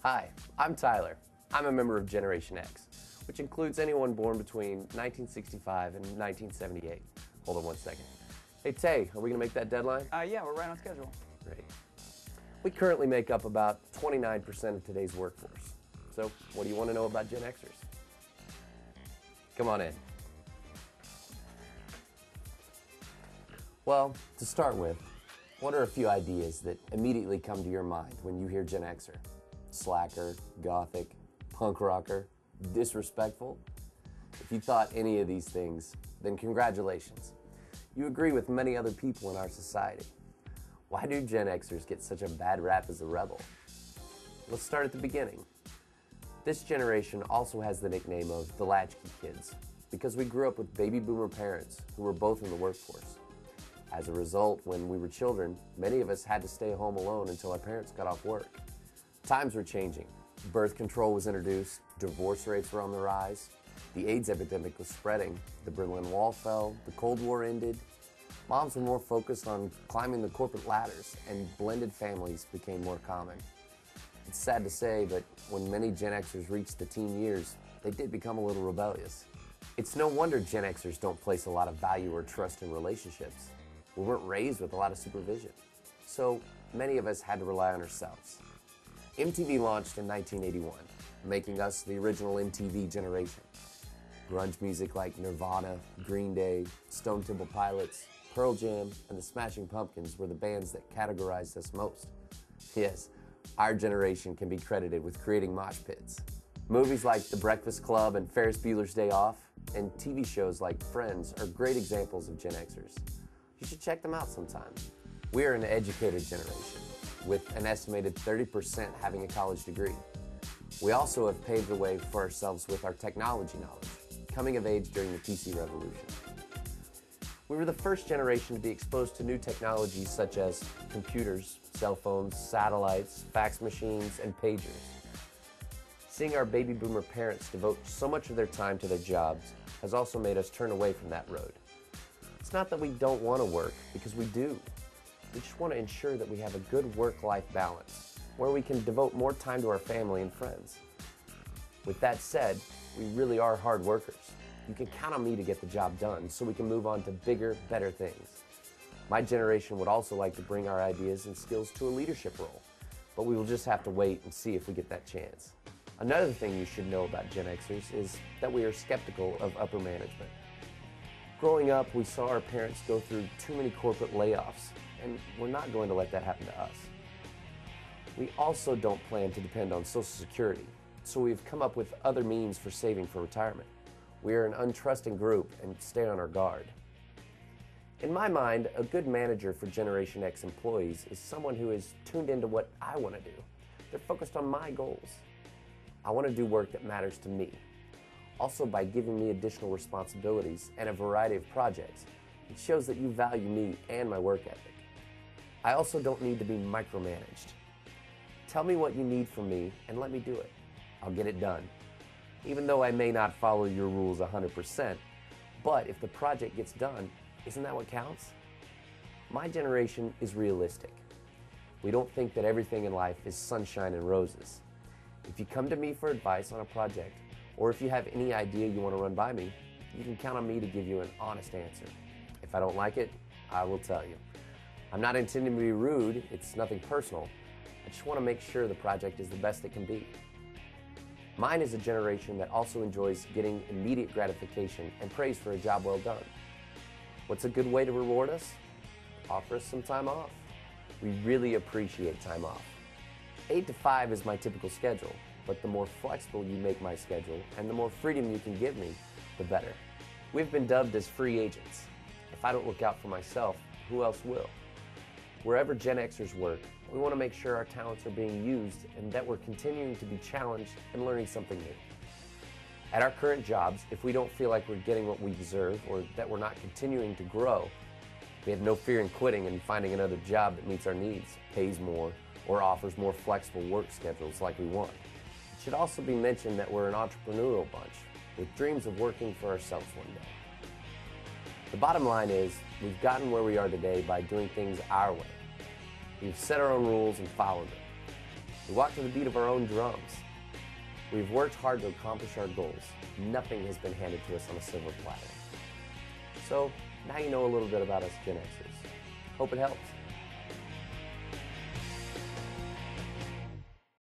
Hi, I'm Tyler. I'm a member of Generation X, which includes anyone born between 1965 and 1978. Hold on one second. Hey Tay, are we gonna make that deadline? Yeah, we're right on schedule. Great. We currently make up about 29% of today's workforce. So, what do you want to know about Gen Xers? Come on in. Well, to start with, what are a few ideas that immediately come to your mind when you hear Gen Xer? Slacker, gothic, punk rocker, disrespectful? If you thought any of these things, then congratulations. You agree with many other people in our society. Why do Gen Xers get such a bad rap as a rebel? Let's start at the beginning. This generation also has the nickname of the latchkey kids because we grew up with baby boomer parents who were both in the workforce. As a result, when we were children, many of us had to stay home alone until our parents got off work. Times were changing. Birth control was introduced, divorce rates were on the rise, the AIDS epidemic was spreading, the Berlin Wall fell, the Cold War ended. Moms were more focused on climbing the corporate ladders, and blended families became more common. It's sad to say, but when many Gen Xers reached the teen years, they did become a little rebellious. It's no wonder Gen Xers don't place a lot of value or trust in relationships. We weren't raised with a lot of supervision, so many of us had to rely on ourselves. MTV launched in 1981, making us the original MTV generation. Grunge music like Nirvana, Green Day, Stone Temple Pilots, Pearl Jam, and the Smashing Pumpkins were the bands that categorized us most. Yes, our generation can be credited with creating mosh pits. Movies like The Breakfast Club and Ferris Bueller's Day Off, and TV shows like Friends are great examples of Gen Xers. You should check them out sometime. We are an educated generation, with an estimated 30% having a college degree. We also have paved the way for ourselves with our technology knowledge, coming of age during the PC revolution. We were the first generation to be exposed to new technologies such as computers, cell phones, satellites, fax machines, and pagers. Seeing our baby boomer parents devote so much of their time to their jobs has also made us turn away from that road. It's not that we don't want to work, because we do. We just want to ensure that we have a good work-life balance, where we can devote more time to our family and friends. With that said, we really are hard workers. You can count on me to get the job done so we can move on to bigger, better things. My generation would also like to bring our ideas and skills to a leadership role, but we will just have to wait and see if we get that chance. Another thing you should know about Gen Xers is that we are skeptical of upper management. Growing up, we saw our parents go through too many corporate layoffs, and we're not going to let that happen to us. We also don't plan to depend on Social Security, so we've come up with other means for saving for retirement. We are an untrusting group and stay on our guard. In my mind, a good manager for Generation X employees is someone who is tuned into what I want to do. They're focused on my goals. I want to do work that matters to me. Also, by giving me additional responsibilities and a variety of projects, it shows that you value me and my work ethic. I also don't need to be micromanaged. Tell me what you need from me and let me do it. I'll get it done. Even though I may not follow your rules 100%, but if the project gets done, isn't that what counts? My generation is realistic. We don't think that everything in life is sunshine and roses. If you come to me for advice on a project, or if you have any idea you want to run by me, you can count on me to give you an honest answer. If I don't like it, I will tell you. I'm not intending to be rude, it's nothing personal. I just want to make sure the project is the best it can be. Mine is a generation that also enjoys getting immediate gratification and praise for a job well done. What's a good way to reward us? Offer us some time off. We really appreciate time off. 8 to 5 is my typical schedule, but the more flexible you make my schedule and the more freedom you can give me, the better. We've been dubbed as free agents. If I don't look out for myself, who else will? Wherever Gen Xers work, we want to make sure our talents are being used and that we're continuing to be challenged and learning something new. At our current jobs, if we don't feel like we're getting what we deserve or that we're not continuing to grow, we have no fear in quitting and finding another job that meets our needs, pays more, or offers more flexible work schedules like we want. It should also be mentioned that we're an entrepreneurial bunch with dreams of working for ourselves one day. The bottom line is, we've gotten where we are today by doing things our way. We've set our own rules and followed them. We walk to the beat of our own drums. We've worked hard to accomplish our goals. Nothing has been handed to us on a silver platter. So now you know a little bit about us Gen Xers. Hope it helps.